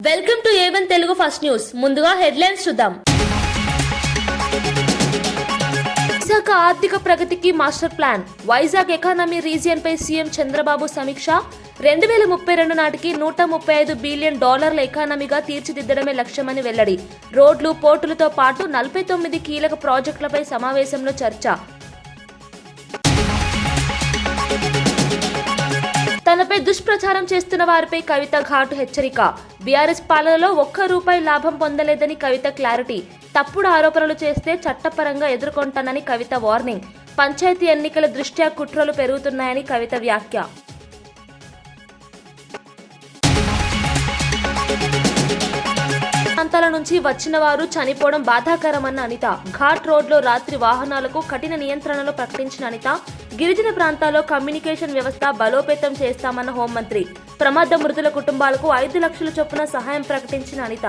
Welcome to A1 Telugu first news. ముందుగా headlines చూద్దాం. విశాఖ ఆర్థిక ప్రగతికి master plan. Vizag economy region పై సీఎం చంద్రబాబు సమీక్ష. 2032 నాటికి $135 బిలియన్ ఎకానమీగా తీర్చిదిద్దడమే లక్ష్యమని వెల్లడి. రోడ్లు, పోర్టులతో పాటు 49 కీలక ప్రాజెక్టులపై సమావేశంలో చర్చ. తనపై దుష్ప్రచారం చేస్తున్న వారిపై కవిత ఘాటు హెచ్చరిక. బీఆర్ఎస్ పాలనలో ₹1 లాభం పొందలేదని కవిత క్లారిటీ. తప్పుడు ఆరోపణలు చేస్తే చట్టపరంగా ఎదుర్కొంటానని కవిత వార్నింగ్. పంచాయతీ ఎన్నికల దృష్ట్యా కుట్రలు పెరుగుతున్నాయని కవిత వ్యాఖ్య. ప్రాంతాల నుంచి వచ్చిన వారు చనిపోవడం బాధాకరమన్న అనిత. ఘాట్ రోడ్లో రాత్రి వాహనాలకు కఠిన నియంత్రణలు ప్రకటించిన అనిత. గిరిజన ప్రాంతాల్లో కమ్యూనికేషన్ వ్యవస్థ బలోపేతం చేస్తామన్న హోంమంత్రి. ప్రమాద మృతుల కుటుంబాలకు 5 లక్షల చొప్పున సహాయం ప్రకటించిన అనిత.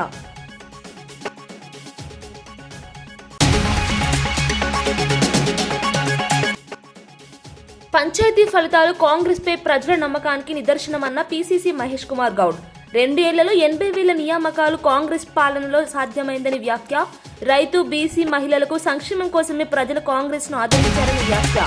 పంచాయతీ ఫలితాలు కాంగ్రెస్ పై ప్రజల నమ్మకానికి నిదర్శనమన్న పీసీసీ మహేష్ కుమార్ గౌడ్. 2 ఏళ్లలో 80,000 నియామకాలు కాంగ్రెస్ పాలనలో సాధ్యమైందని వ్యాఖ్య. రైతు, బీసీ మహిళలకు సంక్షేమం కోసమే ప్రజలు కాంగ్రెస్ ను ఆదరించారని వ్యాఖ్య.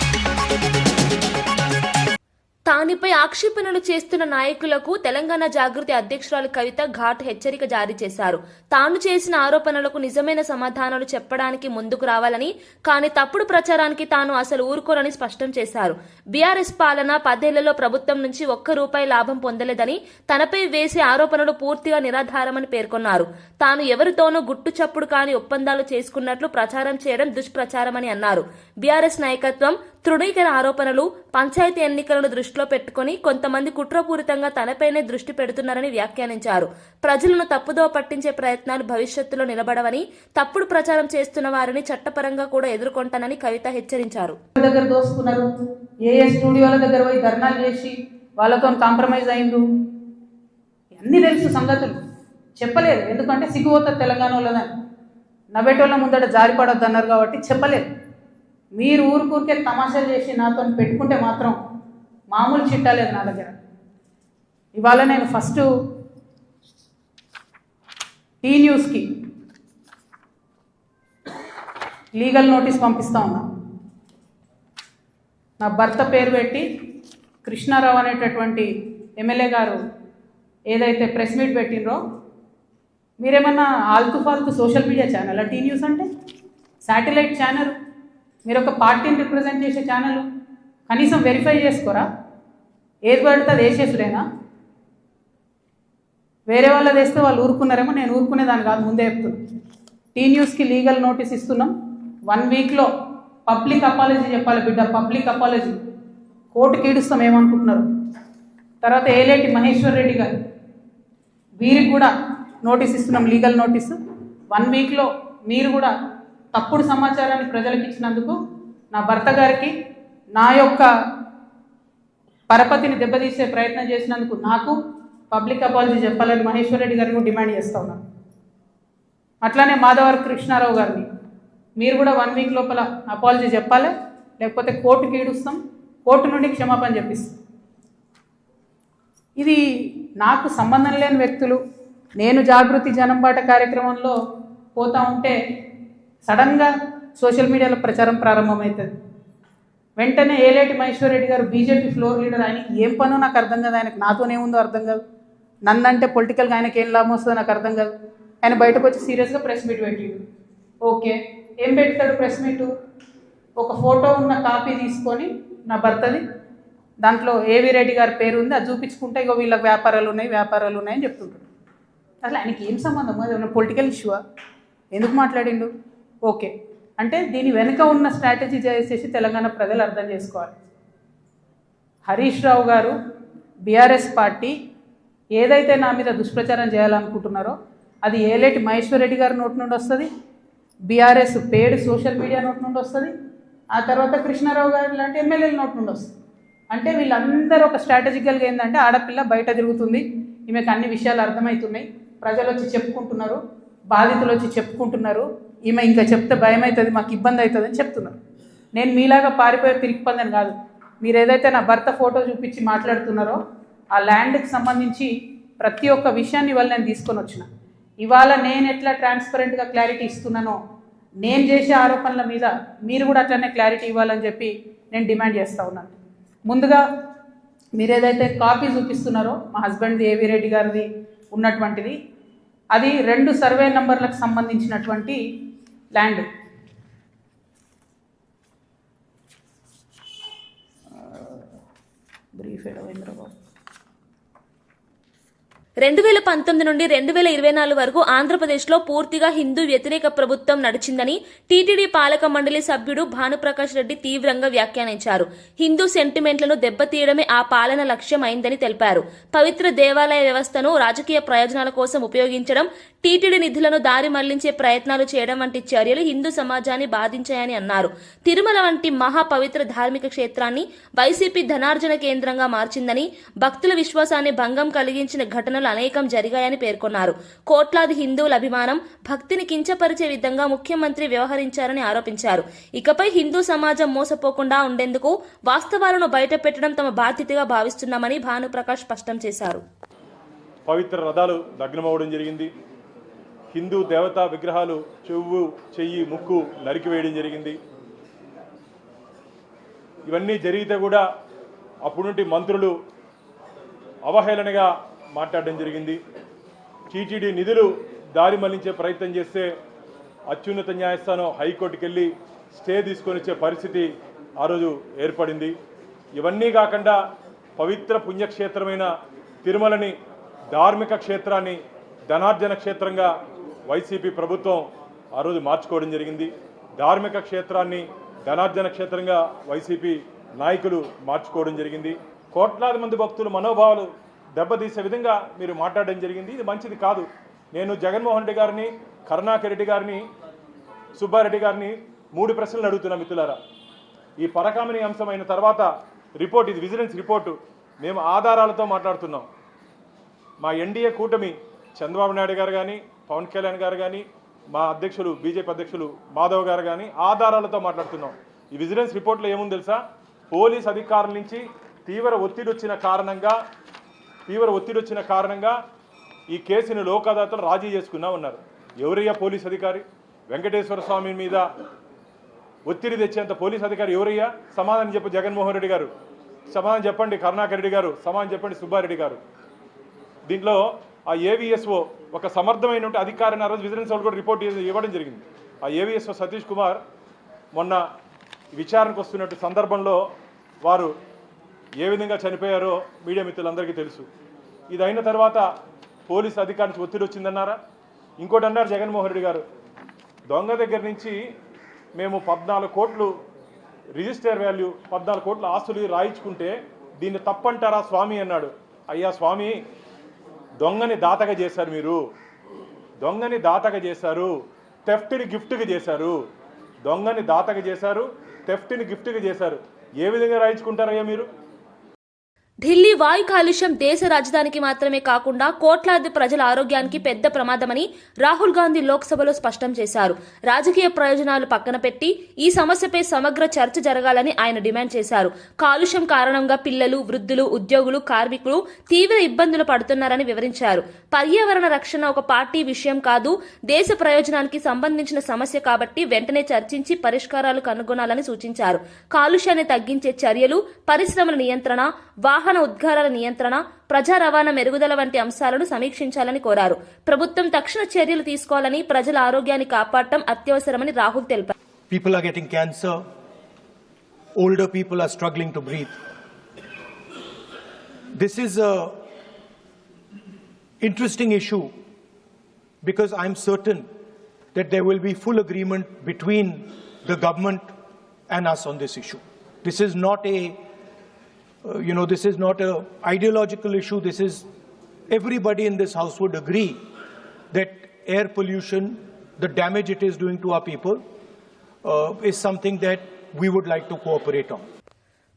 తానిపై ఆక్షేపణలు చేస్తున్న నాయకులకు తెలంగాణ జాగృతి అధ్యక్షురాలు కవిత ఘాట్ హెచ్చరిక జారీ చేశారు. తాను చేసిన ఆరోపణలకు నిజమైన సమాధానాలు చెప్పడానికి ముందుకు రావాలని, కానీ తప్పుడు ప్రచారానికి తాను అసలు ఊరుకోనని స్పష్టం చేశారు. బీఆర్ఎస్ పాలన 10 ఏళ్లలో ప్రభుత్వం నుంచి ₹1 లాభం పొందలేదని, తనపై వేసే ఆరోపణలు పూర్తిగా నిరాధారమని పేర్కొన్నారు. తాను ఎవరితోనూ గుట్టు చప్పుడు కాని ఒప్పందాలు చేసుకున్నట్లు ప్రచారం చేయడం దుష్ప్రచారమని అన్నారు. బీఆర్ఎస్ నాయకత్వం తృణీకర ఆరోపణలు, పంచాయతీ ఎన్నికలను దృష్టిలో పెట్టుకుని కొంతమంది కుట్రపూరితంగా తనపైనే దృష్టి పెడుతున్నారని వ్యాఖ్యానించారు. ప్రజలను తప్పుదోవ పట్టించే ప్రయత్నాలు భవిష్యత్తులో నిలబడవని, తప్పుడు ప్రచారం చేస్తున్న వారిని చట్టపరంగా కూడా ఎదుర్కొంటానని కవిత హెచ్చరించారు. దగ్గర దోసుకున్నారు, ఏ స్టూడియోల దగ్గర పోయి ధర్నాలు చేసి వాళ్ళతో కాంప్రమైజ్ అయిండు, అన్ని తెలుసు సంగతులు. చెప్పలేదు, ఎందుకంటే సిగ్గుపోతుంది తెలంగాణలోనే. నవ్వేటోళ్ళ ముందట జారిపడొద్దు అన్నారు కాబట్టి చెప్పలేదు. మీరు ఊరికే తమాషాలు చేసి నాతో పెట్టుకుంటే మాత్రం మామూలు చిట్టాలేదు నా దగ్గర. ఇవాళ నేను ఫస్ట్ టీ న్యూస్కి లీగల్ నోటీస్ పంపిస్తా ఉన్నా. నా భర్త పేరు పెట్టి కృష్ణారావు అనేటటువంటి ఎమ్మెల్యే గారు ఏదైతే ప్రెస్ మీట్ పెట్టినరో, మీరేమన్నా ఆల్తు ఫాల్తు social media channel T News అంటే? శాటిలైట్ ఛానల్, మీరు ఒక పార్టీని రిప్రజెంట్ చేసే ఛానల్, కనీసం వెరిఫై చేసుకోరా? ఏది పడితే అది వేసేసుడేనా? వేరే వాళ్ళది వేస్తే వాళ్ళు ఊరుకున్నారేమో, నేను ఊరుకునేదాన్ని కాదు, ముందే చెప్తున్నాను. టీ న్యూస్కి లీగల్ నోటీస్ ఇస్తున్నాం. 1 వీక్లో పబ్లిక్ అపాలజీ చెప్పాలి బిడ్డ, పబ్లిక్ అపాలజీ. కోర్టుకి ఈడుస్తాం ఏమనుకుంటున్నారు. తర్వాత ఏలేటి మహేశ్వర్ రెడ్డి గారు, వీరికి కూడా నోటీస్ ఇస్తున్నాం, లీగల్ నోటీసు. 1 వీక్లో మీరు కూడా తప్పుడు సమాచారాన్ని ప్రజలకు ఇచ్చినందుకు, నా భర్త గారికి నా యొక్క పరపతిని దెబ్బతీసే ప్రయత్నం చేసినందుకు నాకు పబ్లిక్ అపాలజీ చెప్పాలని మహేశ్వర్ రెడ్డి గారిని డిమాండ్ చేస్తూ ఉన్నాను. అట్లానే మాధవర్ కృష్ణారావు గారిని మీరు కూడా 1 వీక్ లోపల అపాలజీ చెప్పాలి, లేకపోతే కోర్టుకి ఈడుస్తాం, కోర్టు నుండి క్షమాపణ చెప్పిస్తాం. ఇది నాకు సంబంధం లేని వ్యక్తులు. నేను జాగృతి జనంబాట కార్యక్రమంలో పోతా ఉంటే సడన్గా సోషల్ మీడియాలో ప్రచారం ప్రారంభమవుతుంది. వెంటనే ఏలేటి మహేశ్వర్ రెడ్డి గారు బీజేపీ ఫ్లోర్ లీడర్, ఆయనకి ఏం పనో నాకు అర్థం కాదు, ఆయనకు నాతోనేముందో అర్థం కాదు, నన్నంటే పొలిటికల్గా ఆయనకి ఏం లాభం వస్తుందో నాకు అర్థం కాదు. ఆయన బయటకు వచ్చి సీరియస్గా ప్రెస్ మీట్ పెట్టిండు. ఓకే, ఏం పెడతాడు ప్రెస్ మీటు? ఒక ఫోటో ఉన్న కాపీ తీసుకొని నా భర్తది, దాంట్లో ఏవి రెడ్డి గారి పేరు ఉంది, అది చూపించుకుంటే ఇగో వీళ్ళకి వ్యాపారాలు ఉన్నాయని చెప్తుంటాడు. అసలు ఆయనకి ఏం సంబంధం? అది ఏమన్నా పొలిటికల్ ఇష్యూవా? ఎందుకు మాట్లాడిండు? ఓకే, అంటే దీని వెనుక ఉన్న స్ట్రాటజీ చేసేసి తెలంగాణ ప్రజలు అర్థం చేసుకోవాలి. హరీష్ రావు గారు, బీఆర్ఎస్ పార్టీ ఏదైతే నా మీద దుష్ప్రచారం చేయాలనుకుంటున్నారో అది ఏలేటి మహేశ్వర్ రెడ్డి గారి నోటి నుండి వస్తుంది, బీఆర్ఎస్ పేడ్ సోషల్ మీడియా నోటి నుండి వస్తుంది, ఆ తర్వాత కృష్ణారావు గారు లాంటి ఎమ్మెల్యేల నోటి నుండి వస్తుంది. అంటే వీళ్ళందరూ ఒక స్ట్రాటజికల్గా ఏంటంటే, ఆడపిల్ల బయట తిరుగుతుంది, ఈమెకు అన్ని విషయాలు అర్థమవుతున్నాయి, ప్రజలు వచ్చి చెప్పుకుంటున్నారు, బాధితులు వచ్చి చెప్పుకుంటున్నారు, ఈమె ఇంకా చెప్తే భయం అవుతుంది, మాకు ఇబ్బంది అవుతుంది అని చెప్తున్నారు. నేను మీలాగా పారిపోయే పిరికిపందని కాదు. మీరు ఏదైతే నా భర్త ఫోటో చూపించి మాట్లాడుతున్నారో, ఆ ల్యాండ్కి సంబంధించి ప్రతి ఒక్క విషయాన్ని ఇవాళ నేను తీసుకొని వచ్చిన. ఇవాళ నేను ఎట్లా ట్రాన్స్పరెంట్గా క్లారిటీ ఇస్తున్నానో నేను చేసే ఆరోపణల మీద మీరు కూడా అట్లనే క్లారిటీ ఇవ్వాలని చెప్పి నేను డిమాండ్ చేస్తూ ఉన్నాను. ముందుగా మీరు ఏదైతే కాపీ చూపిస్తున్నారో మా హస్బెండ్ది ఏవి రెడ్డి గారిది ఉన్నటువంటిది, అది 2 సర్వే నంబర్లకు సంబంధించినటువంటి ల్యాండ్. బ్రీఫ్ ఏడవేంద్రబాబు 2019 నుండి 2024 వరకు ఆంధ్రప్రదేశ్లో పూర్తిగా హిందూ వ్యతిరేక ప్రభుత్వం నడిచిందని టీటీడీ పాలక మండలి సభ్యుడు భానుప్రకాష్ రెడ్డి తీవ్రంగా వ్యాఖ్యానించారు. హిందూ సెంటిమెంట్లను దెబ్బతీయడమే ఆ పాలన లక్ష్యం అయిందని తెలిపారు. పవిత్ర దేవాలయ వ్యవస్థను రాజకీయ ప్రయోజనాల కోసం ఉపయోగించడం, టీటీడీ నిధులను దారి మళ్లించే ప్రయత్నాలు చేయడం వంటి చర్యలు హిందూ సమాజాన్ని బాధించాయని అన్నారు. తిరుమల వంటి మహా పవిత్ర ధార్మిక క్షేత్రాన్ని వైసీపీ ధనార్జన కేంద్రంగా మార్చిందని, భక్తుల విశ్వాసాన్ని భంగం కలిగించిన ఘటనలు అనేకం జరిగాయని పేర్కొన్నారు. కోట్లాది హిందువుల అభిమానం, భక్తిని కించపరిచే విధంగా ముఖ్యమంత్రి వ్యవహరించారని ఆరోపించారు. ఇకపై హిందూ సమాజం మోసపోకుండా ఉండేందుకు వాస్తవాలను బయటపెట్టడం తమ బాధ్యతగా భావిస్తున్నామని భానుప్రకాష్ స్పష్టం చేశారు. పవిత్ర రథాలు దగ్నమవడం జరిగింది. హిందూ దేవతా విగ్రహాలు చెవు, చెయ్యి, ముక్కు నరికివేయడం జరిగింది. ఇవన్నీ జరిగితే కూడా అప్పుడుంటి మంత్రులు అవహేళనగా మాట్లాడడం జరిగింది. టీటీడీ నిధులు దారి మళ్లించే ప్రయత్నం చేస్తే అత్యున్నత న్యాయస్థానం హైకోర్టుకు వెళ్ళి స్టే తీసుకొని వచ్చే పరిస్థితి ఆ రోజు ఏర్పడింది. ఇవన్నీ కాకుండా పవిత్ర పుణ్యక్షేత్రమైన తిరుమలని, ధార్మిక క్షేత్రాన్ని ధనార్జన క్షేత్రంగా వైసీపీ ప్రభుత్వం ఆ రోజు మార్చుకోవడం జరిగింది. ధార్మిక క్షేత్రాన్ని ధనార్జన క్షేత్రంగా వైసీపీ నాయకులు మార్చుకోవడం జరిగింది. కోట్లాది మంది భక్తుల మనోభావాలు దెబ్బతీసే విధంగా మీరు మాట్లాడడం జరిగింది. ఇది మంచిది కాదు. నేను జగన్మోహన్ రెడ్డి గారిని, కరుణాకర్ రెడ్డి గారిని, సుబ్బారెడ్డి గారిని 3 ప్రశ్నలు అడుగుతున్నా మిత్రులారా. ఈ పరకామణి అంశం అయిన తర్వాత రిపోర్ట్, ఇది విజిలెన్స్ రిపోర్టు, మేము ఆధారాలతో మాట్లాడుతున్నాం. మా ఎన్డీఏ కూటమి చంద్రబాబు నాయుడు గారు కానీ, పవన్ కళ్యాణ్ గారు కానీ, మా అధ్యక్షులు బీజేపీ అధ్యక్షులు మాధవ్ గారు కానీ ఆధారాలతో మాట్లాడుతున్నాం. ఈ విజిలెన్స్ రిపోర్ట్లో ఏముంది తెలుసా? పోలీస్ అధికారుల నుంచి తీవ్ర ఒత్తిడి వచ్చిన కారణంగా ఈ కేసుని లోక్ అదాలత్లో రాజీ చేసుకున్నా ఉన్నారు. ఎవరయ్యా పోలీస్ అధికారి? వెంకటేశ్వర స్వామి మీద ఒత్తిడి తెచ్చేంత పోలీస్ అధికారి ఎవరయ్యా? సమాధానం చెప్పు జగన్మోహన్ రెడ్డి గారు, సమాధానం చెప్పండి కరుణాకర్ రెడ్డి గారు, సమాధానం చెప్పండి సుబ్బారెడ్డి గారు. దీంట్లో ఆ ఏవిఎస్ఓ ఒక సమర్థమైన అధికారిని ఆ రోజు విజిలెన్స్ వాళ్ళు కూడా రిపోర్ట్ ఇవ్వడం జరిగింది. ఆ ఏవిఎస్ఓ సతీష్ కుమార్ మొన్న విచారణకు వస్తున్నట్టు సందర్భంలో వారు ఏ విధంగా చనిపోయారో మీడియా మిత్రులందరికీ తెలుసు. ఇది అయిన తర్వాత పోలీస్ అధికారి నుంచి ఒత్తిడి వచ్చిందన్నారా? ఇంకోటి అన్నారు జగన్మోహన్ రెడ్డి గారు, దొంగ దగ్గర నుంచి మేము 14 కోట్లు రిజిస్టర్ వాల్యూ 14 కోట్ల ఆస్తులు రాయించుకుంటే దీన్ని తప్పంటారా స్వామి అన్నాడు. అయ్యా స్వామి, దొంగని దాతగా చేశారు, మీరు దొంగని దాతగా చేశారు, థెఫ్ట్ని గిఫ్ట్గా చేశారు. దొంగని దాతగా చేశారు, థెఫ్ట్ని గిఫ్ట్గా చేశారు. ఏ విధంగా రాయించుకుంటారయ్యా మీరు? ఢిల్లీ వాయు కాలుష్యం దేశ రాజధానికి మాత్రమే కాకుండా కోట్లాది ప్రజల ఆరోగ్యానికి పెద్ద ప్రమాదమని రాహుల్ గాంధీ లోక్సభలో స్పష్టం చేశారు. రాజకీయ ప్రయోజనాలు పక్కన పెట్టి ఈ సమస్యపై సమగ్ర చర్చ జరగాలని ఆయన డిమాండ్ చేశారు. కాలుష్యం కారణంగా పిల్లలు, వృద్ధులు, ఉద్యోగులు, కార్మికులు తీవ్ర ఇబ్బందులు పడుతున్నారని వివరించారు. పర్యావరణ రక్షణ ఒక పార్టీ విషయం కాదు, దేశ ప్రయోజనానికి సంబంధించిన సమస్య కాబట్టి వెంటనే చర్చించి పరిష్కారాలు కనుగొనాలని సూచించారు. కాలుష్యాన్ని తగ్గించే చర్యలు, పరిశ్రమల నియంత్రణ, వాహన ఉద్గారాల నియంత్రణ, ప్రజా రవాణా మెరుగుదల వంటి అంశాలను సమీక్షించాలని కోరారు. ప్రభుత్వం తక్షణ చర్యలు తీసుకోవాలని, ప్రజల ఆరోగ్యాన్ని కాపాడటం అత్యవసరమని రాహుల్ తెలిపారు. People are getting cancer, older people are struggling to breathe. This is a interesting issue because I'm certain that there will be full agreement between the government and us on this issue. This is not a this is not an ideological issue. This is, everybody in this house would agree that air pollution, the damage it is doing to our people, is something that we would like to cooperate on.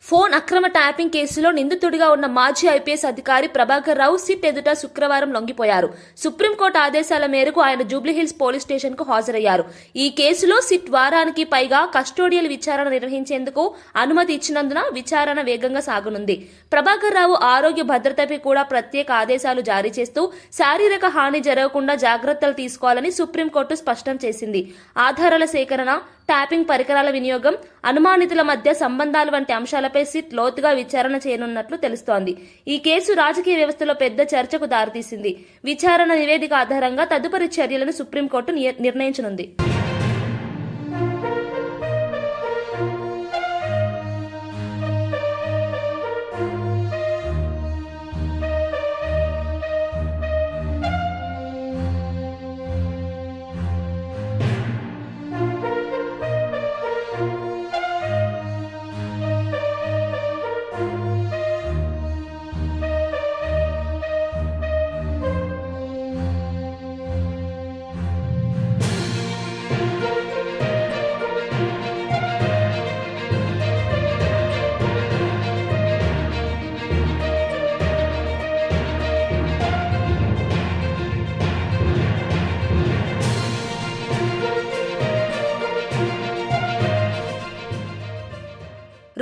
Phone అక్రమ tapping కేసులో నిందితుడిగా ఉన్న మాజీ IPS అధికారి Prabhakar Rao SIT ఎదుట శుక్రవారం లొంగిపోయారు. Supreme court ఆదేశాల మేరకు ఆయన జూబ్లీహిల్స్ పోలీస్ స్టేషన్ కు హాజరయ్యారు. ఈ కేసులో సిట్ వారానికి పైగా కస్టోడియల్ విచారణ నిర్వహించేందుకు అనుమతి ఇచ్చినందున విచారణ వేగంగా సాగనుంది. ప్రభాకర్ రావు ఆరోగ్య భద్రతపై కూడా ప్రత్యేక ఆదేశాలు జారీ చేస్తూ శారీరక హాని జరగకుండా జాగ్రత్తలు తీసుకోవాలని సుప్రీంకోర్టు స్పష్టం చేసింది. ఆధారాల సేకరణ, ట్యాపింగ్ పరికరాల వినియోగం, అనుమానితుల మధ్య సంబంధాలు వంటి అంశాలపై సిట్ లోతుగా విచారణ చేయనున్నట్లు తెలుస్తోంది. ఈ కేసు రాజకీయ వ్యవస్థలో పెద్ద చర్చకు దారితీసింది. విచారణ నివేదిక ఆధారంగా తదుపరి చర్యలను సుప్రీంకోర్టు నిర్ణయించనుంది.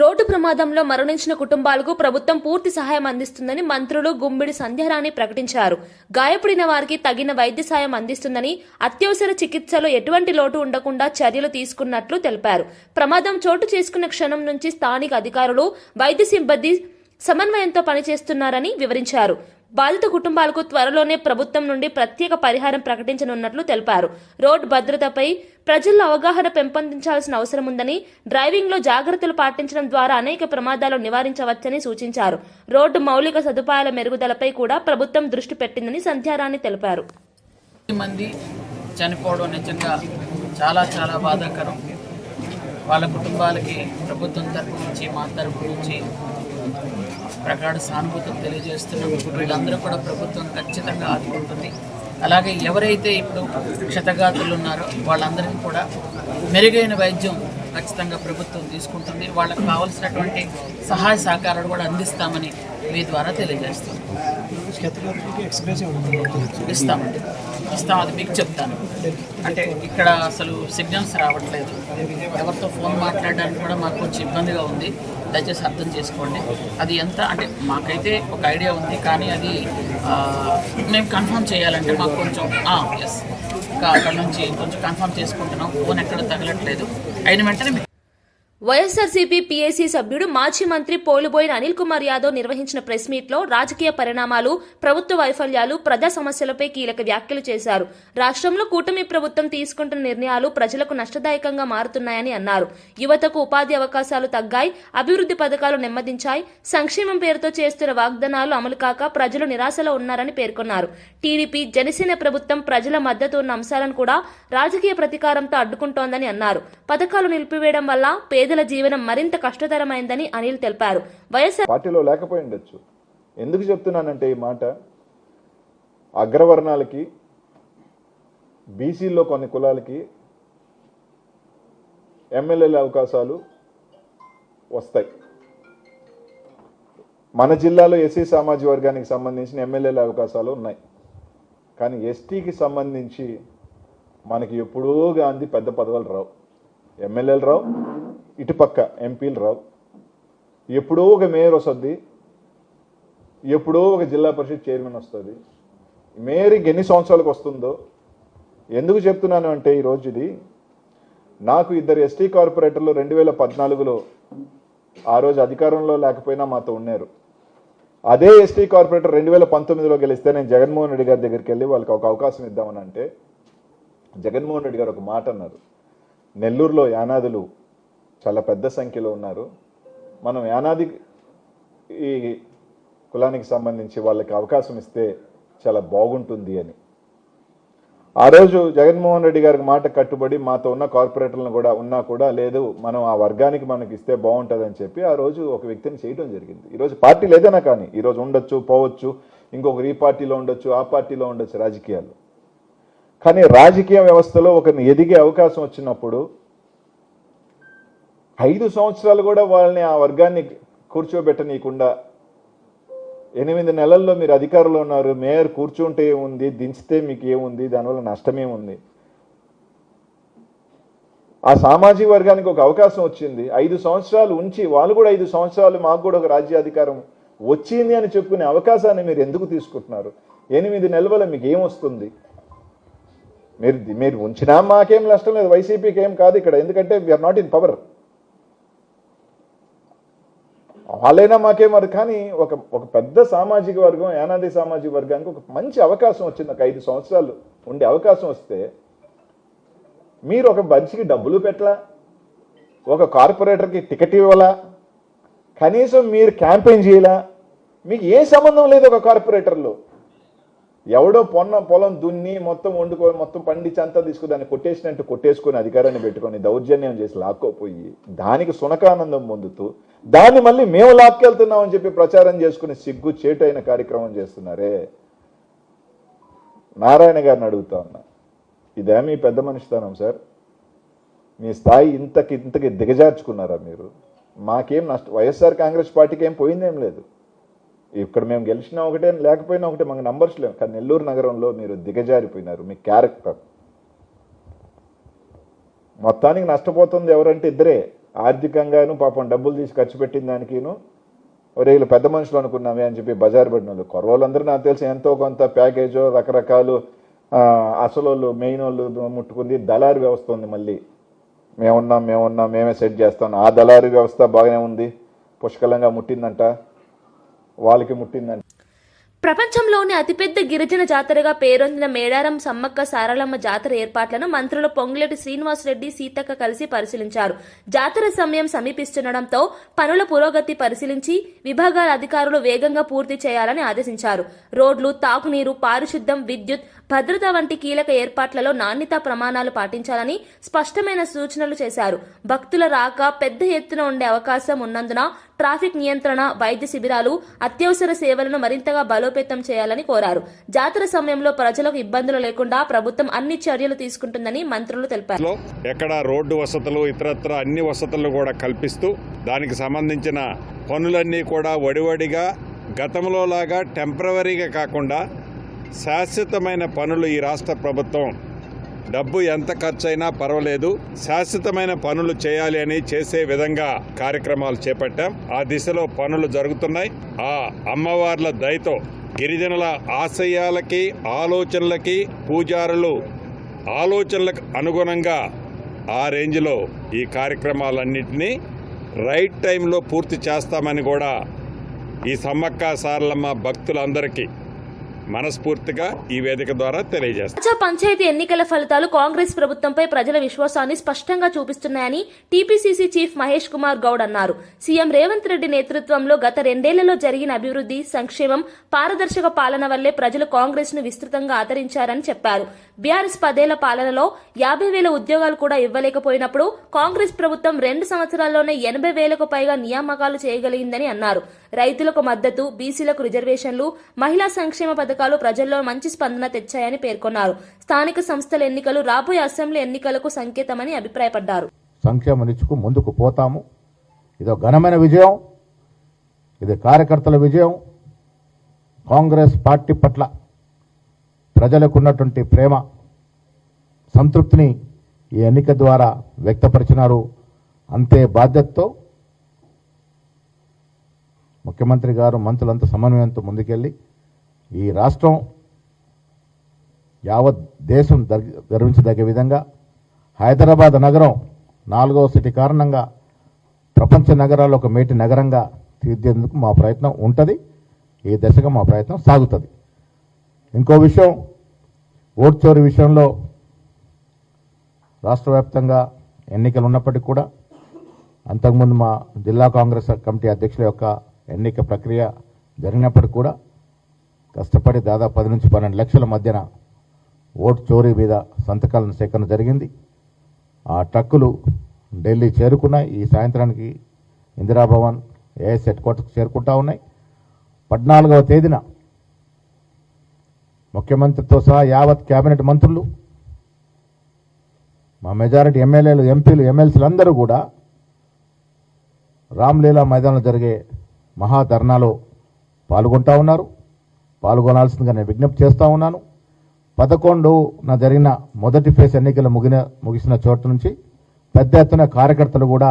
రోడ్డు ప్రమాదంలో మరణించిన కుటుంబాలకు ప్రభుత్వం పూర్తి సహాయం అందిస్తుందని మంత్రులు గుమ్మిడి సంధ్యారాణి ప్రకటించారు. గాయపడిన వారికి తగిన వైద్య సాయం అందిస్తుందని, అత్యవసర చికిత్సలో ఎటువంటి లోటు ఉండకుండా చర్యలు తీసుకున్నట్లు తెలిపారు. ప్రమాదం చోటు చేసుకున్న క్షణం నుంచి స్థానిక అధికారులు, వైద్య సిబ్బంది సమన్వయంతో పనిచేస్తున్నారని వివరించారు. బాధిత కుటుంబాలకు త్వరలోనే ప్రభుత్వం నుండి ప్రత్యేక పరిహారం ప్రకటించనున్నట్లు తెలిపారు. రోడ్డు భద్రతపై ప్రజల్లో అవగాహన పెంపొందించాల్సిన అవసరం ఉందని, డ్రైవింగ్లో జాగ్రత్తలు పాటించడం ద్వారా అనేక ప్రమాదాలు నివారించవచ్చని సూచించారు. రోడ్డు మౌలిక సదుపాయాల మెరుగుదలపై కూడా ప్రభుత్వం దృష్టి పెట్టిందని సంధ్యారాణి తెలిపారు. మంది చనిపోవడం నిజంగా చాలా చాలా బాధాకరం. వాళ్ళ కుటుంబాలకి ప్రభుత్వం తరపు నుంచి, మా తరపు నుంచి ప్రగాఢ సానుభూతిని తెలియజేస్తున్నాం. వీళ్ళందరూ కూడా ప్రభుత్వం ఖచ్చితంగా ఆదుకుంటుంది. అలాగే ఎవరైతే ఇప్పుడు క్షతగాతులు ఉన్నారో వాళ్ళందరికీ కూడా మెరుగైన వైద్యం ఖచ్చితంగా ప్రభుత్వం తీసుకుంటుంది. వాళ్ళకు కావాల్సినటువంటి సహాయ సహకారాలు కూడా అందిస్తామని మీ ద్వారా తెలియజేస్తాం. ఇస్తాం, అది మీకు చెప్తాను. అంటే ఇక్కడ అసలు సిగ్నల్స్ రావట్లేదు, ఎవరితో ఫోన్ మాట్లాడడానికి కూడా మాకు కొంచెం ఇబ్బందిగా ఉంది. దయచేసి అర్థం చేసుకోండి. అది ఎంత అంటే మాకైతే ఒక ఐడియా ఉంది, కానీ అది మేము కన్ఫర్మ్ చేయాలంటే మాకు కొంచెం ఎస్ ఇంకా అక్కడ నుంచి కొంచెం కన్ఫర్మ్ చేసుకుంటున్నాం. ఫోన్ ఎక్కడ తగలట్లేదు. అయిన వెంటనే వైఎస్ఆర్సీపీ పీఏసీ సభ్యుడు మాజీ మంత్రి పోలుబోయిన అనిల్ కుమార్ యాదవ్ నిర్వహించిన ప్రెస్ మీట్లో రాజకీయ పరిణామాలు, ప్రభుత్వ వైఫల్యాలు, ప్రజా సమస్యలపై కీలక వ్యాఖ్యలు చేశారు. రాష్ట్రంలో కూటమి ప్రభుత్వం తీసుకుంటున్న నిర్ణయాలు ప్రజలకు నష్టదాయకంగా మారుతున్నాయని అన్నారు. యువతకు ఉపాధి అవకాశాలు తగ్గాయి, అభివృద్ధి పథకాలు నెమ్మదించాయి, సంక్షేమం పేరుతో చేస్తున్న వాగ్దానాలు అమలు కాక ప్రజలు నిరాశలో ఉన్నారని పేర్కొన్నారు. టీడీపీ, జనసేన ప్రభుత్వం ప్రజల మద్దతు ఉన్న అంశాలను కూడా రాజకీయ ప్రతీకారంతో అడ్డుకుంటోందని అన్నారు. పథకాలు నిలిపివేయడం వల్ల పేదల జీవనం మరింత కష్టతరమైందని అనిల్ తెలిపారు. వైఎస్ఆర్ పార్టీలో లేకపోయి ఉండొచ్చు. ఎందుకు చెప్తున్నానంటే ఈ మాట, అగ్రవర్ణాలకి, బీసీల్లో కొన్ని కులాలకి ఎమ్మెల్యేల అవకాశాలు వస్తాయి. మన జిల్లాలో ఎస్సీ సామాజిక వర్గానికి సంబంధించిన ఎమ్మెల్యేల అవకాశాలు ఉన్నాయి. కానీ ఎస్టీకి సంబంధించి మనకి ఎప్పుడో గాంధీ పెద్ద పదవులు రావు, ఎమ్మెల్యేలు రావు, ఇటుపక్క ఎంపీలు రావు. ఎప్పుడో ఒక మేయర్ వస్తుంది, ఎప్పుడో ఒక జిల్లా పరిషత్ చైర్మన్ వస్తుంది. మేయర్కి ఎన్ని సంవత్సరాలకు వస్తుందో ఎందుకు చెప్తున్నాను అంటే, ఈరోజు ఇది నాకు ఇద్దరు ఎస్టీ కార్పొరేటర్లు 2014లో ఆ రోజు అధికారంలో లేకపోయినా మాతో ఉన్నారు. అదే ఎస్టీ కార్పొరేటర్ 2019లో గెలిస్తే నేను జగన్మోహన్ రెడ్డి గారి దగ్గరికి వెళ్ళి వాళ్ళకి ఒక అవకాశం ఇద్దామని అంటే, జగన్మోహన్ రెడ్డి గారు ఒక మాట అన్నారు, నెల్లూరులో యానాదులు చాలా పెద్ద సంఖ్యలో ఉన్నారు, మనం యానాది ఈ కులానికి సంబంధించి వాళ్ళకి అవకాశం ఇస్తే చాలా బాగుంటుంది అని. ఆ రోజు జగన్మోహన్ రెడ్డి గారికి మాట కట్టుబడి మాతో ఉన్న కార్పొరేటర్లను కూడా ఉన్నా కూడా లేదు, మనం ఆ వర్గానికి మనకి ఇస్తే బాగుంటుందని చెప్పి ఆ రోజు ఒక వ్యక్తిని చేయడం జరిగింది. ఈరోజు పార్టీ లేదన్నా కానీ ఈరోజు ఉండొచ్చు, పోవచ్చు, ఇంకొకరు ఈ పార్టీలో ఉండొచ్చు, ఆ పార్టీలో ఉండొచ్చు రాజకీయాలు. కానీ రాజకీయ వ్యవస్థలో ఒకరిని ఎదిగే అవకాశం వచ్చినప్పుడు 5 సంవత్సరాలు కూడా వాళ్ళని ఆ వర్గాన్ని కూర్చోబెట్టనీయకుండా 8 నెలల్లో మీరు అధికారంలో ఉన్నారు. మేయర్ కూర్చుంటే ఏముంది, దించితే మీకు ఏముంది, దానివల్ల నష్టమేముంది? ఆ సామాజిక వర్గానికి ఒక అవకాశం వచ్చింది. 5 సంవత్సరాలు ఉంచి వాళ్ళు కూడా 5 సంవత్సరాలు మాకు కూడా ఒక రాజ్యాధికారం వచ్చింది అని చెప్పుకునే అవకాశాన్ని మీరు ఎందుకు తీసుకుంటున్నారు? 8 నెలల వల్ల మీకు ఏమొస్తుంది? మీరు ఉంచినా మాకేం నష్టం లేదు, వైసీపీకి ఏం కాదు ఇక్కడ. ఎందుకంటే వీఆర్ నాట్ ఇన్ పవర్. వాళ్ళైనా మాకేమది. కానీ ఒక పెద్ద సామాజిక వర్గం, యానాది సామాజిక వర్గానికి ఒక మంచి అవకాశం వచ్చింది. ఒక 5 సంవత్సరాలు ఉండే అవకాశం వస్తే మీరు ఒక మనిషికి డబ్బులు పెట్టలా, ఒక కార్పొరేటర్కి టికెట్ ఇవ్వాలా, కనీసం మీరు క్యాంపెయిన్ చేయాలా? మీకు ఏ సంబంధం లేదు. ఒక కార్పొరేటర్లో ఎవడో పొలం దున్ని మొత్తం వండుకొని మొత్తం పండించి అంతా తీసుకుని దాన్ని కొట్టేసినట్టు కొట్టేసుకొని అధికారాన్ని పెట్టుకొని దౌర్జన్యం చేసి లాక్కోపోయి దానికి సునకానందం పొందుతూ దాన్ని మళ్ళీ మేము లాక్కెళ్తున్నామని చెప్పి ప్రచారం చేసుకుని సిగ్గు చేటైన కార్యక్రమం చేస్తున్నారే. నారాయణ గారిని అడుగుతా ఉన్నా, ఇదే మీ పెద్ద మనిషితనం సార్? మీ స్థాయి ఇంతకి దిగజార్చుకున్నారా మీరు? మాకేం నష్టం, వైఎస్ఆర్ కాంగ్రెస్ పార్టీకి ఏం పోయిందేం లేదు. ఇక్కడ మేము గెలిచినా ఒకటే, లేకపోయినా ఒకటే, మాకు నంబర్స్ లేవు. కానీ నెల్లూరు నగరంలో మీరు దిగజారిపోయినారు. మీ క్యారెక్టర్ మొత్తానికి నష్టపోతుంది ఎవరంటే ఇద్దరే. ఆర్థికంగాను పాపం డబ్బులు తీసి ఖర్చు పెట్టిన దానికిను, వీళ్ళు పెద్ద మనుషులు అనుకున్నామే అని చెప్పి బజారు పడిన వాళ్ళు. కొరవాళ్ళందరూ నాకు తెలిసి ఎంతో కొంత ప్యాకేజో రకరకాలు అసలు వాళ్ళు మెయిన్ వాళ్ళు ముట్టుకుంది. దళారు వ్యవస్థ ఉంది. మళ్ళీ మేమున్నాం మేమే సెట్ చేస్తాం. ఆ దళారు వ్యవస్థ బాగానే ఉంది, పుష్కలంగా ముట్టిందంట, వాళ్ళకి ముట్టిందంట. ప్రపంచంలోని అతిపెద్ద గిరిజన జాతరగా పేరొందిన మేడారం సమ్మక్క సారలమ్మ జాతర ఏర్పాట్లను మంత్రులు పొంగులేటి శ్రీనివాసరెడ్డి, సీతక్క కలిసి పరిశీలించారు. జాతర సమయం సమీపిస్తుండటంతో పనుల పురోగతి పరిశీలించి విభాగాల అధికారులు వేగంగా పూర్తి చేయాలని ఆదేశించారు. రోడ్లు, తాగునీరు, పారిశుద్ధ్యం, విద్యుత్, భద్రత వంటి కీలక ఏర్పాట్లలో నాణ్యతా ప్రమాణాలు పాటించాలని స్పష్టమైన సూచనలు చేశారు. భక్తుల రాక పెద్ద ఎత్తున ఉండే అవకాశం ఉన్నందున ట్రాఫిక్ నియంత్రణ, వైద్య శిబిరాలు, అత్యవసర సేవలను మరింతగా బలోపేతం చేయాలని కోరారు. జాతర సమయంలో ప్రజలకు ఇబ్బందులు లేకుండా ప్రభుత్వం అన్ని చర్యలు తీసుకుంటుందని మంత్రులు తెలిపారు. ఎక్కడ రోడ్డు వసతులు, ఇతరత్ర అన్ని వసతులు కూడా కల్పిస్తూ దానికి సంబంధించిన పనులన్నీ కూడా వడివడిగా గతంలో లాగా టెంపరవరీగా కాకుండా శాశ్వతమైన పనులు ఈ రాష్ట్ర ప్రభుత్వం డబ్బు ఎంత ఖర్చైనా పర్వాలేదు, శాశ్వతమైన పనులు చేయాలి అని చేసే విధంగా కార్యక్రమాలు చేపట్టాం. ఆ దిశలో పనులు జరుగుతున్నాయి. ఆ అమ్మవార్ల దయతో గిరిజనుల ఆశయాలకి, ఆలోచనలకి, పూజారులు ఆలోచనలకు అనుగుణంగా ఆ రేంజ్లో ఈ కార్యక్రమాలన్నింటినీ రైట్ టైంలో పూర్తి చేస్తామని కూడా ఈ సమ్మక్క సారలమ్మ భక్తులందరికీ మనస్ఫూర్తిగా ఈ వేదిక ద్వారా తెలియజేస్తారు. పంచాయతీ ఎన్నికల ఫలితాలు కాంగ్రెస్ ప్రభుత్వంపై ప్రజల విశ్వాసాన్ని స్పష్టంగా చూపిస్తున్నాయని టీపీసీసీ చీఫ్ మహేష్ కుమార్ గౌడ్ అన్నారు. సీఎం రేవంత్ రెడ్డి నేతృత్వంలో గత 2 ఏళ్లలో జరిగిన అభివృద్ధి, సంక్షేమం, పారదర్శక పాలన వల్లే ప్రజలు కాంగ్రెస్ ను విస్తృతంగా ఆదరించారని చెప్పారు. బీఆర్ఎస్ 10 ఏళ్ల పాలనలో 50,000 ఉద్యోగాలు కూడా ఇవ్వలేకపోయినప్పుడు కాంగ్రెస్ ప్రభుత్వం 2 సంవత్సరాల్లోనే 80,000కు పైగా నియామకాలు చేయగలిగిందని అన్నారు. రైతులకు మద్దతు, బీసీలకు రిజర్వేషన్లు, మహిళా సంక్షేమ పథకాలు ప్రజల్లో మంచి స్పందన తెచ్చాయని పేర్కొన్నారు. స్థానిక సంస్థల ఎన్నికలు రాబోయే అసెంబ్లీ ఎన్నికలకు సంకేతమని అభిప్రాయపడ్డారు. సంక్షేమ నిచ్చుకు ముందుకు పోతాము. ఇదో ఘనమైన విజయం, ఇది కార్యకర్తల విజయం. కాంగ్రెస్ పార్టీ పట్ల ప్రజలకు ఉన్నటువంటి ప్రేమ, సంతృప్తిని ఈ ఎన్నిక ద్వారా వ్యక్తపరిచినారు. అంతే బాధ్యతతో ముఖ్యమంత్రి గారు, మంత్రులంతా సమన్వయంతో ముందుకెళ్లి ఈ రాష్ట్రం యావత్ దేశం గర్వించదగ్గ విధంగా హైదరాబాద్ నగరం 4వ సిటీ కారణంగా ప్రపంచ నగరాల్లో ఒక మేటి నగరంగా తీర్చేందుకు మా ప్రయత్నం ఉంటుంది. ఈ దశగా మా ప్రయత్నం సాగుతుంది. ఇంకో విషయం, ఓటు చోరీ విషయంలో రాష్ట్ర వ్యాప్తంగా ఎన్నికలు ఉన్నప్పటికీ కూడా అంతకుముందు మా జిల్లా కాంగ్రెస్ కమిటీ అధ్యక్షుల యొక్క ఎన్నిక ప్రక్రియ జరిగినప్పటికీ కూడా కష్టపడి దాదాపు 10 నుంచి 12 లక్షల మధ్యన ఓటు చోరీ మీద సంతకాలను సేకరణ జరిగింది. ఆ ట్రక్కులు ఢిల్లీ చేరుకున్నాయి. ఈ సాయంత్రానికి ఇందిరాభవన్ ఏఎస్ హెడ్ క్వార్టర్కి చేరుకుంటా ఉన్నాయి. 14వ తేదీన ముఖ్యమంత్రితో సహా యావత్ కేబినెట్ మంత్రులు, మా మెజారిటీ ఎమ్మెల్యేలు, ఎంపీలు, ఎమ్మెల్సీలు అందరూ కూడా రామ్లీలా మైదానంలో జరిగే మహాధర్నాలో పాల్గొంటా ఉన్నారు. పాల్గొనాల్సిందిగా నేను విజ్ఞప్తి చేస్తూ ఉన్నాను. 11న జరిగిన మొదటి ఫేజ్ ఎన్నికలు ముగిసిన చోటు నుంచి పెద్ద ఎత్తున కార్యకర్తలు కూడా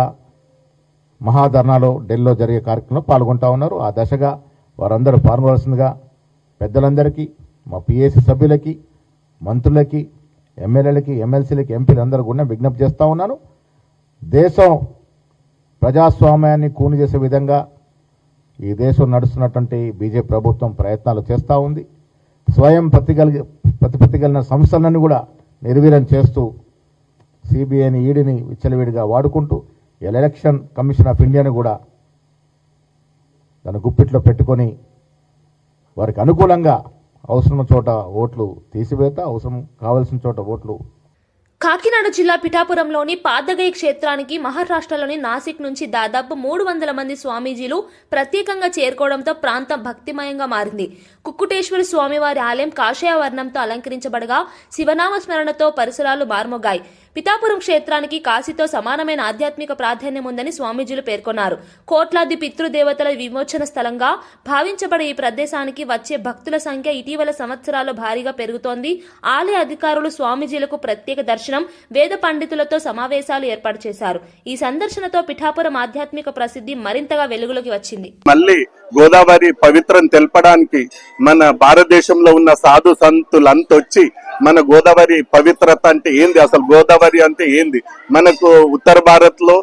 మహాధర్నాలో ఢిల్లీలో జరిగే కార్యక్రమంలో పాల్గొంటా ఉన్నారు. ఆ దశగా వారందరూ పాల్గొనాల్సిందిగా పెద్దలందరికీ, మా పిఏసీ సభ్యులకి, మంత్రులకి, ఎమ్మెల్యేలకి, ఎమ్మెల్సీలకి, ఎంపీలందరూ కూడా విజ్ఞప్తి చేస్తూ ఉన్నాను. దేశం ప్రజాస్వామ్యాన్ని కూని చేసే విధంగా ఈ దేశం నడుస్తున్నటువంటి బీజేపీ ప్రభుత్వం ప్రయత్నాలు చేస్తూ ఉంది. స్వయం ప్రతిపత్తి కలిగిన సంస్థలను కూడా నిర్వీర్యం చేస్తూ సిబిఐని, ఈడీని విచ్చలవిడిగా వాడుకుంటూ ఎలక్షన్ కమిషన్ ఆఫ్ ఇండియాని కూడా తన గుప్పిట్లో పెట్టుకొని వారికి అనుకూలంగా అవసరం చోట ఓట్లు తీసివేత, అవసరం కావాల్సిన చోట ఓట్లు. కాకినాడ జిల్లా పిఠాపురంలోని పాదగై క్షేత్రానికి మహారాష్ట్రలోని నాసిక్ నుంచి దాదాపు 300 మంది స్వామీజీలు ప్రత్యేకంగా చేరుకోవడంతో ప్రాంతం భక్తిమయంగా మారింది. కుక్కుటేశ్వర స్వామివారి ఆలయం కాషాయ వర్ణంతో అలంకరించబడగా శివనామ స్మరణతో పరిసరాలు మార్మోగాయి. పిఠాపురం క్షేత్రానికి కాశీతో సమానమైన ఆధ్యాత్మిక ప్రాధాన్యం ఉందని స్వామీజీలు పేర్కొన్నారు. కోట్లాది పితృదేవతల విమోచన స్థలంగా భావించబడే ఈ ప్రదేశానికి వచ్చే భక్తుల సంఖ్య ఇటీవల సంవత్సరాల్లో భారీగా పెరుగుతోంది. ఆలయ అధికారులు స్వామీజీలకు ప్రత్యేక దర్శనం, వేద పండితులతో సమావేశాలు ఏర్పాటు చేశారు. ఈ సందర్శనతో పిఠాపురం ఆధ్యాత్మిక ప్రసిద్ధి మరింతగా వెలుగులోకి వచ్చింది. మళ్ళీ గోదావరి పవిత్రం తెలపడానికి మన భారతదేశంలో ఉన్న సాధు సంతులంతా వచ్చి మన గోదావరి పవిత్రత అంటే ఏంది, అసలు గోదావరి అంటే ఏంది, మనకు ఉత్తర భారత్ లో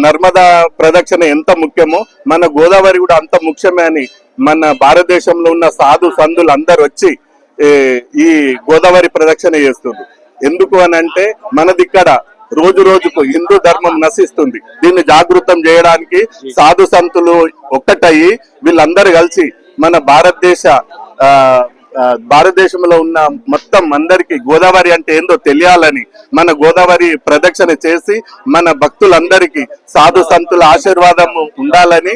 నర్మదా ప్రదక్షిణ ఎంత ముఖ్యమో మన గోదావరి కూడా అంత ముఖ్యమే అని మన భారతదేశంలో ఉన్న సాధు సంతులు అందరు వచ్చి ఈ గోదావరి ప్రదక్షిణ చేస్తుంది. ఎందుకు అని అంటే మనదిక్కడ రోజు రోజుకు హిందూ ధర్మం నశిస్తుంది. దీన్ని జాగృతం చేయడానికి సాధు సంతులు ఒక్కటయ్యి వీళ్ళందరూ కలిసి మన భారతదేశంలో ఉన్న మొత్తం అందరికీ గోదావరి అంటే ఏందో తెలియాలని మన గోదావరి ప్రదక్షిణ చేసి మన భక్తులందరికీ సాధు సంతుల ఆశీర్వాదం ఉండాలని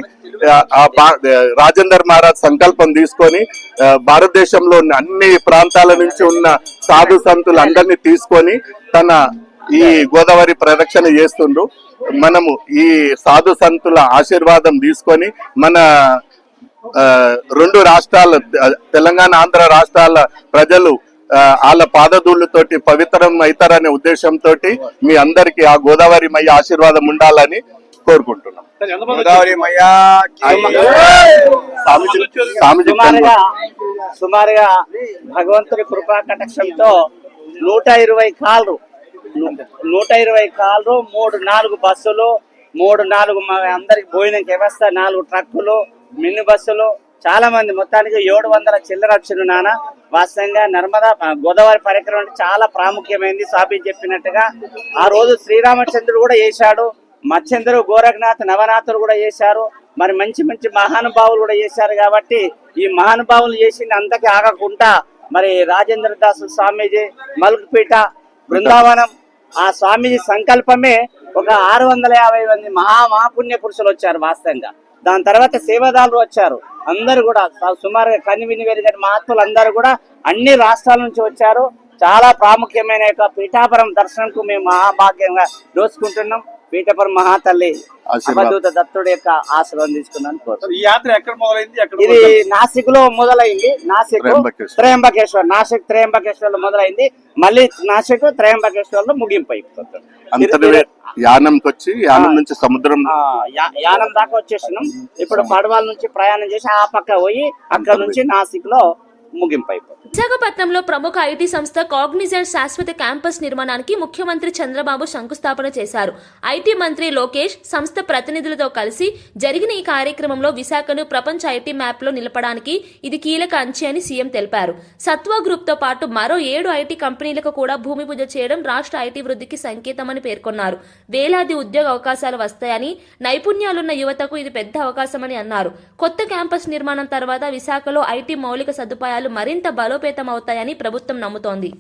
రాజేందర్ మహారాజ్ సంకల్పం తీసుకొని భారతదేశంలో అన్ని ప్రాంతాల నుంచి ఉన్న సాధు సంతులు అందరినీ తీసుకొని తన ఈ గోదావరి ప్రదక్షిణ చేస్తుండ్రు. మనము ఈ సాధు సంతుల ఆశీర్వాదం తీసుకొని మన 2 రాష్ట్రాల తెలంగాణ, ఆంధ్ర రాష్ట్రాల ప్రజలు వాళ్ళ పాదధూళ్ళతోటి పవిత్రం అవుతారనే ఉద్దేశంతో మీ అందరికి ఆ గోదావరి మయ్య ఆశీర్వాదం ఉండాలని కోరుకుంటున్నాం. సుమారుగా భగవంతుడి కృపా కటాక్షంతో 120 కార్లు 3-4 బస్సులు, 3-4 అందరికి భోజనం వ్యవస్థ, 4 ట్రక్కులు, మినీ బస్సులు, చాలా మంది, మొత్తానికి 700 చిల్లర వచ్చిన నాన్న. వాస్తవంగా నర్మదా గోదావరి పరిక్రమ అంటే చాలా ప్రాముఖ్యమైంది. స్వామి చెప్పినట్టుగా ఆ రోజు శ్రీరామచంద్రుడు కూడా చేశాడు, మత్స్యంద్రుడు, గోరఖనాథ్, నవనాథులు కూడా చేశారు. మరి మంచి మంచి మహానుభావులు కూడా చేశారు. కాబట్టి ఈ మహానుభావులు చేసింది అంతకి ఆగకుండా మరి రాజేంద్ర దాస్ స్వామీజీ, మల్క్పేట, బృందావనం, ఆ స్వామీజీ సంకల్పమే ఒక 650 మంది మహాపుణ్య పురుషులు వచ్చారు వాస్తవంగా. దాని తర్వాత సేవాదారులు వచ్చారు. అందరూ కూడా సుమారుగా కనివిని వెరిగని మహాత్ములు అందరూ కూడా అన్ని రాష్ట్రాల నుంచి వచ్చారు. చాలా ప్రాముఖ్యమైన పిఠాపురం దర్శనంకు మేము మహాభాగ్యంగా దోచుకుంటున్నాం. పీఠపురం మహాతల్లి అవధూత దత్తుడి యొక్క ఆశీర్వాదం తీసుకున్నాను. ఈ యాత్ర ఎక్కడ మొదలైంది? ఇది నాసిక్ లో మొదలైంది. నాసిక్ త్రయంబకేశ్వర్, నాసిక్ త్రయంబకేశ్వర్ లో మొదలైంది. మళ్ళీ నాసిక్ త్రయంబకేశ్వర్ లో ముగింపు అయిపోతుంది. యానంకి వచ్చి యానం నుంచి సముద్రం యానం దాకా వచ్చేసినాం. ఇప్పుడు పడవల నుంచి ప్రయాణం చేసి ఆ పక్క పోయి అక్కడ నుంచి నాసిక్ లో ముగింపు అయిపోతుంది. విశాఖపట్నంలో ప్రముఖ ఐటీ సంస్థ కాగ్నిజెంట్ శాశ్వత క్యాంపస్ నిర్మాణానికి ముఖ్యమంత్రి చంద్రబాబు శంకుస్థాపన చేశారు. ఐటీ మంత్రి లోకేష్ సంస్థ ప్రతినిధులతో కలిసి జరిగిన ఈ కార్యక్రమంలో విశాఖను ప్రపంచ ఐటీ మ్యాప్ లో నిలపడానికి ఇది కీలక అంచె అని సీఎం తెలిపారు. సత్వా గ్రూప్ తో పాటు మరో 7 ఐటీ కంపెనీలకు కూడా భూమి పూజ చేయడం రాష్ట్ర ఐటీ వృద్ధికి సంకేతమని పేర్కొన్నారు. వేలాది ఉద్యోగ అవకాశాలు వస్తాయని, నైపుణ్యాలున్న యువతకు ఇది పెద్ద అవకాశమని అన్నారు. కొత్త క్యాంపస్ నిర్మాణం తర్వాత విశాఖలో ఐటీ మౌలిక సదుపాయాలు మరింత బలోపేతమవుతాయని ప్రభుత్వం నమ్ముతోంది.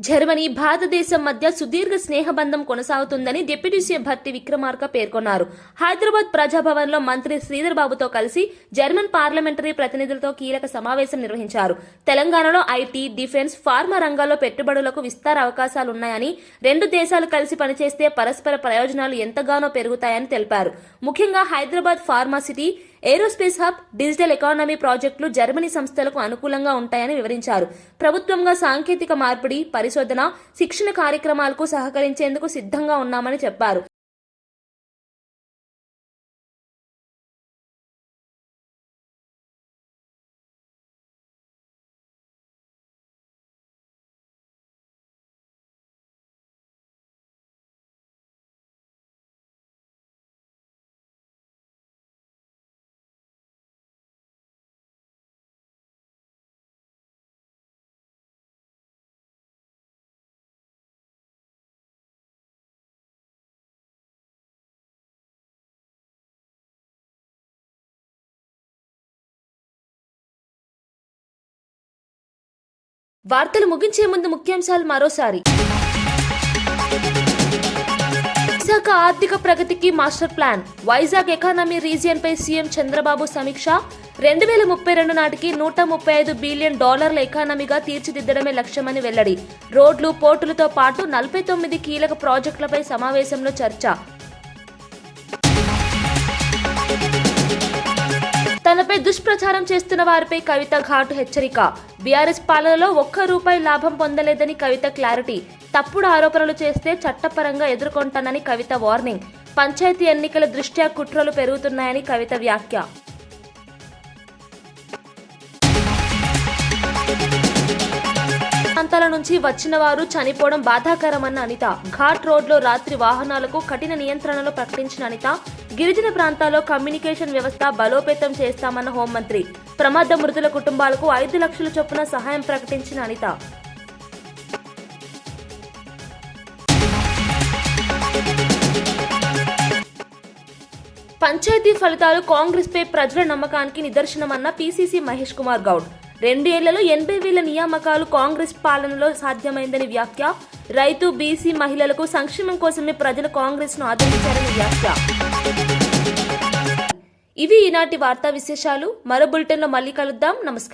జర్మనీ భారతదేశం మధ్య సుదీర్ఘ స్నేహబంధం కొనసాగుతుందని డిప్యూటీ సీఎం భట్టి విక్రమార్క పేర్కొన్నారు. హైదరాబాద్ ప్రజాభవన్లో మంత్రి శ్రీధర్ బాబుతో కలిసి జర్మన్ పార్లమెంటరీ ప్రతినిధులతో కీలక సమావేశం నిర్వహించారు. తెలంగాణలో ఐటీ, డిఫెన్స్, ఫార్మా రంగాల్లో పెట్టుబడులకు విస్తార అవకాశాలున్నాయని, రెండు దేశాలు కలిసి పనిచేస్తే పరస్పర ప్రయోజనాలు ఎంతగానో పెరుగుతాయని తెలిపారు. ముఖ్యంగా Hyderabad pharma city, aerospace hub, digital economy ప్రాజెక్టులు జర్మనీ సంస్థలకు అనుకూలంగా ఉంటాయని వివరించారు. ప్రభుత్వంగా సాంకేతిక మార్పిడి, పరిశోధన, శిక్షణ కార్యక్రమాలకు సహకరించేందుకు సిద్ధంగా ఉన్నామని చెప్పారు. వార్తలు ముగించే ముందు ముఖ్యాంశాలు మరోసారి. విశాఖ ఆర్థిక ప్రగతికి master plan, Vizag economy region పై సీఎం చంద్రబాబు సమీక్ష. 2032 నాటికి $135 బిలియన్ ఎకానమీగా తీర్చిదిద్దడమే లక్ష్యమని వెల్లడి. రోడ్లు, పోర్టులతో పాటు 49 కీలక ప్రాజెక్టులపై సమావేశంలో చర్చ. తనపై దుష్ప్రచారం చేస్తున్న వారిపై కవిత ఘాటు హెచ్చరిక. బీఆర్ఎస్ పాలనలో ₹1 లాభం పొందలేదని కవిత క్లారిటీ. తప్పుడు ఆరోపణలు చేస్తే చట్టపరంగా ఎదుర్కొంటానని కవిత వార్నింగ్. పంచాయతీ ఎన్నికల దృష్ట్యా కుట్రలు పెరుగుతున్నాయని కవిత వ్యాఖ్య. ప్రాంతాల నుంచి వచ్చిన వారు చనిపోవడం బాధాకరమన్న అనిత. ఘాట్ రోడ్లో రాత్రి వాహనాలకు కఠిన నియంత్రణలు ప్రకటించిన అనిత. గిరిజన ప్రాంతాల్లో కమ్యూనికేషన్ వ్యవస్థ బలోపేతం చేస్తామన్న హోంమంత్రి. ప్రమాద మృతుల కుటుంబాలకు 5 లక్షల చొప్పున సహాయం ప్రకటించిన అనిత. పంచాయతీ ఫలితాలు కాంగ్రెస్ పై ప్రజల నమ్మకానికి నిదర్శనమన్న పీసీసీ మహేష్ కుమార్ గౌడ్. 2 ఏళ్లలో 80,000 నియామకాలు కాంగ్రెస్ పాలనలో సాధ్యమైందని వ్యాఖ్య. రైతు, బీసీ, మహిళలకు సంక్షేమం కోసమే ప్రజలు కాంగ్రెస్ ను ఆదరించారని వ్యాఖ్య. ఇవి ఈనాటి వార్తా విశేషాలు. మరో బులెటిన్లో మళ్ళీ కలుద్దాం. నమస్కారం.